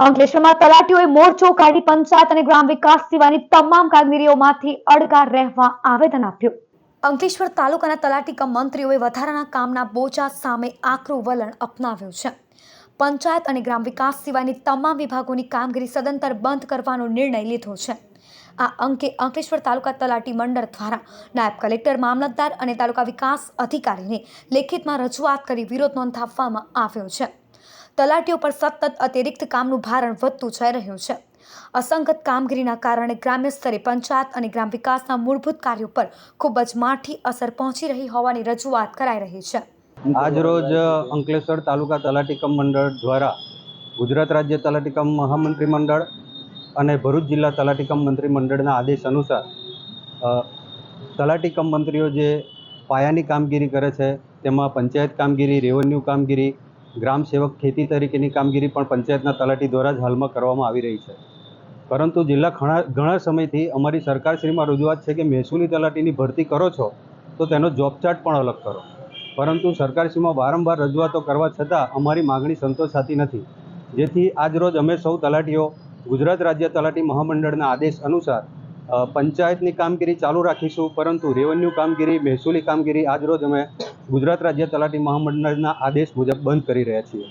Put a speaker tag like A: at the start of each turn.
A: અંકલેશ્વરમાં તલાટીઓએ મોરચો કાઢી પંચાયત અને ગ્રામ વિકાસ સિવાયની તમામ કામગીરીઓમાંથી અડગાર રહેવા આવેદન આપ્યું. અંકલેશ્વર તાલુકાના તલાટી કમ મંત્રીઓએ વધારાના કામના બોજા સામે આકરું વલણ અપનાવ્યું છે. પંચાયત અને ગ્રામ વિકાસ સિવાયની તમામ વિભાગોની કામગીરી સદંતર બંધ કરવાનો નિર્ણય લીધો છે. આ અંગે અંકલેશ્વર તાલુકા તલાટી મંડળ દ્વારા નાયબ કલેક્ટર, મામલતદાર અને તાલુકા વિકાસ અધિકારીને લેખિતમાં રજૂઆત કરી વિરોધ નોંધાવવામાં આવ્યો છે. તલાટીઓ પર સતત અતિરિક્ત કામનું ભારણ વધતું જઈ રહ્યું છે. અસંગત કામગીરીના કારણે ગ્રામ્ય સ્તરે પંચાયત અને ગ્રામ વિકાસના મૂળભૂત કાર્યો પર ખૂબ જ માઠી અસર પહોંચી રહી હોવાની રજૂઆત કરાઈ રહી છે.
B: આજરોજ અંકલેશ્વર તાલુકા તલાટી કમ મંડળ દ્વારા ગુજરાત રાજ્ય તલાટી કમ મહામંત્રી મંડળ અને ભરૂચ જિલ્લા તલાટી કમ મંત્રી મંડળના આદેશ અનુસાર તલાટી કમ મંત્રીઓ જે પાયાની કામગીરી કરે છે તેમાં પંચાયત કામગીરી, રેવન્યુ કામગીરી, ગ્રામ સેવક ખેતી તરીકેની કામગીરી પણ પંચાયતના તલાટી દ્વારા જ હાલમાં કરવામાં આવી રહી છે. પરંતુ જિલ્લા ઘણા સમયથી અમારી સરકારશ્રીમાં રજૂઆત છે કે મહેસૂલી તલાટીની ભરતી કરો છો તો તેનો જોબ ચાર્ટ પણ અલગ કરો, પરંતુ સરકારશ્રીમાં વારંવાર રજૂઆતો કરવા છતાં અમારી માગણી સંતોષાતી નથી. જેથી આજરોજ અમે સૌ તલાટીઓ ગુજરાત રાજ્ય તલાટી મહામંડળના આદેશ અનુસાર પંચાયતની કામગીરી ચાલુ રાખીશું, પરંતુ રેવન્યુ કામગીરી, મહેસૂલી કામગીરી આજરોજ અમે ગુજરાત રાજ્ય તલાટી મહામંડળના આદેશ મુજબ બંધ કરી રહ્યા છીએ.